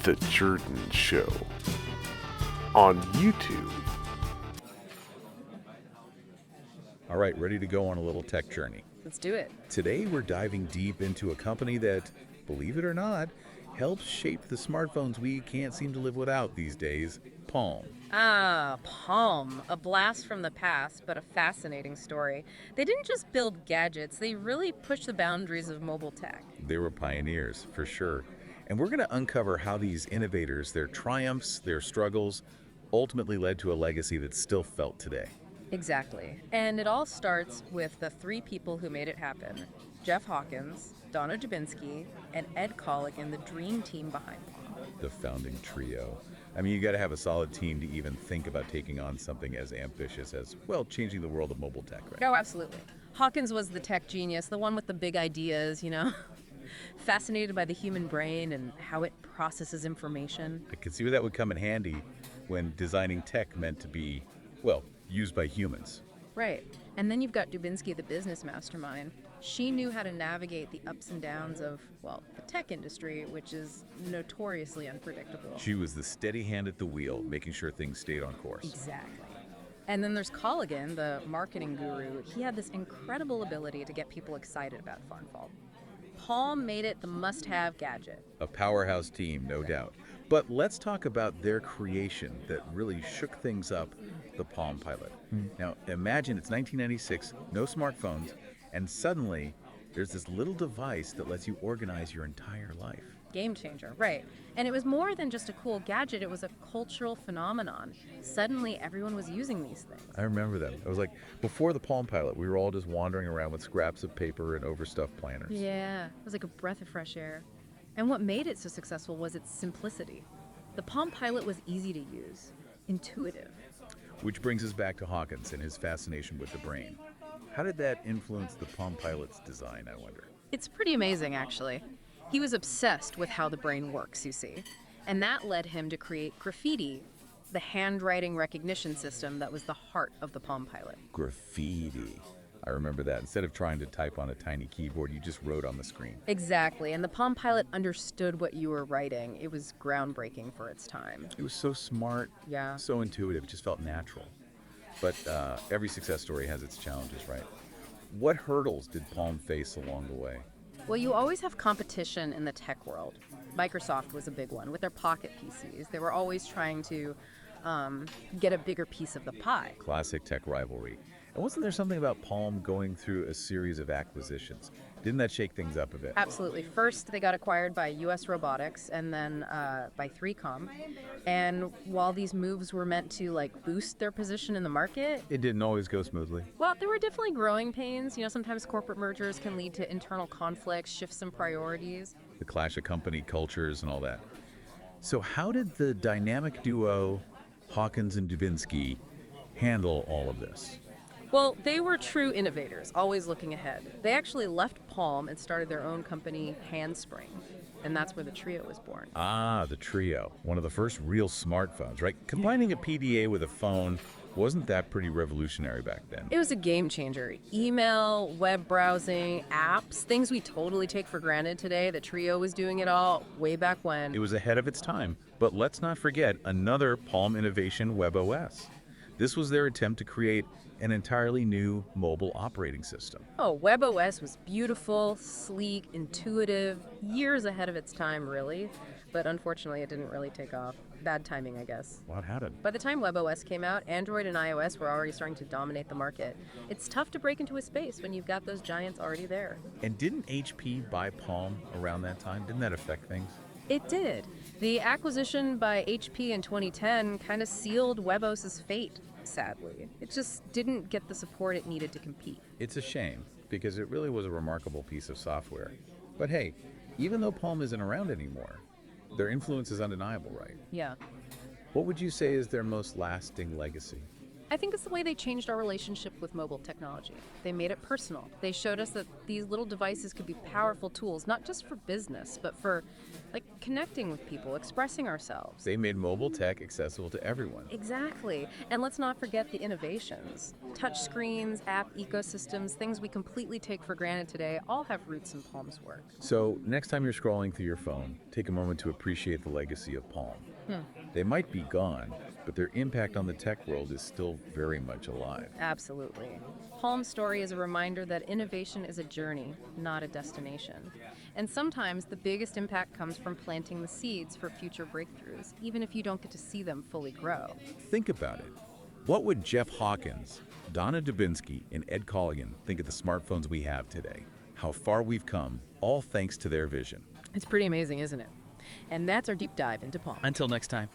The Jordan Show on YouTube. All right, ready to go on a little tech journey. Let's do it. Today we're diving deep into a company that, believe it or not, helps shape the smartphones we can't seem to live without these days, Palm. Ah, Palm. A blast from the past, but a fascinating story. They didn't just build gadgets, they really pushed the boundaries of mobile tech. They were pioneers, for sure. And we're going to uncover how these innovators, their triumphs, their struggles, ultimately led to a legacy that's still felt today. Exactly. And it all starts with the three people who made it happen. Jeff Hawkins, Donna Dubinsky, and Ed Colligan, the dream team behind Palm. The founding trio. I mean, you got to have a solid team to even think about taking on something as ambitious as, well, changing the world of mobile tech, right? Oh, absolutely. Hawkins was the tech genius, the one with the big ideas, fascinated by the human brain and how it processes information. I could see where that would come in handy when designing tech meant to be, well, used by humans. Right. And then you've got Dubinsky, the business mastermind. She knew how to navigate the ups and downs of, well, the tech industry, which is notoriously unpredictable. She was the steady hand at the wheel, making sure things stayed on course. Exactly. And then there's Colligan, the marketing guru. He had this incredible ability to get people excited about FunFall. Palm made it the must-have gadget. A powerhouse team, no doubt. But let's talk about their creation that really shook things up, the PalmPilot. Now, imagine it's 1996, no smartphones, and suddenly there's this little device that lets you organize your entire life. Game changer, right. And it was more than just a cool gadget, it was a cultural phenomenon. Suddenly, everyone was using these things. I remember that. It was like, before the PalmPilot, we were all just wandering around with scraps of paper and overstuffed planners. Yeah, it was like a breath of fresh air. And what made it so successful was its simplicity. The PalmPilot was easy to use, intuitive. Which brings us back to Hawkins and his fascination with the brain. How did that influence the PalmPilot's design, I wonder? It's pretty amazing, actually. He was obsessed with how the brain works, you see. And that led him to create Graffiti, the handwriting recognition system that was the heart of the PalmPilot. Graffiti. I remember that. Instead of trying to type on a tiny keyboard, you just wrote on the screen. Exactly. And the PalmPilot understood what you were writing. It was groundbreaking for its time. It was so smart, Yeah. so intuitive, it just felt natural. But every success story has its challenges, right? What hurdles did Palm face along the way? Well, you always have competition in the tech world. Microsoft was a big one with their Pocket PCs. They were always trying to get a bigger piece of the pie. Classic tech rivalry. And wasn't there something about Palm going through a series of acquisitions? Didn't that shake things up a bit? Absolutely. First, they got acquired by US Robotics and then by 3Com. And while these moves were meant to boost their position in the market, It didn't always go smoothly. well, there were definitely growing pains. Sometimes corporate mergers can lead to internal conflicts, shifts in priorities. The clash of company cultures and all that. So how did the dynamic duo, Hawkins and Dubinsky, handle all of this? Well, they were true innovators, always looking ahead. They actually left Palm and started their own company, Handspring. And that's where the trio was born. Ah, the trio. One of the first real smartphones, right? Combining a PDA with a phone, wasn't that pretty revolutionary back then? It was a game changer. Email, web browsing, apps, things we totally take for granted today. The trio was doing it all way back when. It was ahead of its time. But let's not forget another Palm innovation, WebOS. This was their attempt to create an entirely new mobile operating system. Oh, WebOS was beautiful, sleek, intuitive, years ahead of its time, really. But unfortunately, it didn't really take off. Bad timing, I guess. What happened? By the time WebOS came out, Android and iOS were already starting to dominate the market. It's tough to break into a space when you've got those giants already there. And didn't HP buy Palm around that time? Didn't that affect things? It did. The acquisition by HP in 2010 kind of sealed WebOS's fate, sadly. It just didn't get the support it needed to compete. It's a shame, because it really was a remarkable piece of software. But hey, even though Palm isn't around anymore, their influence is undeniable, right? Yeah. What would you say is their most lasting legacy? I think it's the way they changed our relationship with mobile technology. They made it personal. They showed us that these little devices could be powerful tools, not just for business, but for connecting with people, expressing ourselves. They made mobile tech accessible to everyone. Exactly. And let's not forget the innovations. Touch screens, app ecosystems, things we completely take for granted today all have roots in Palm's work. So next time you're scrolling through your phone, take a moment to appreciate the legacy of Palm. They might be gone, but their impact on the tech world is still very much alive. Absolutely. Palm's story is a reminder that innovation is a journey, not a destination. And sometimes the biggest impact comes from planting the seeds for future breakthroughs, even if you don't get to see them fully grow. Think about it. What would Jeff Hawkins, Donna Dubinsky, and Ed Colligan think of the smartphones we have today? How far we've come, all thanks to their vision. It's pretty amazing, isn't it? And that's our deep dive into Palm. Until next time.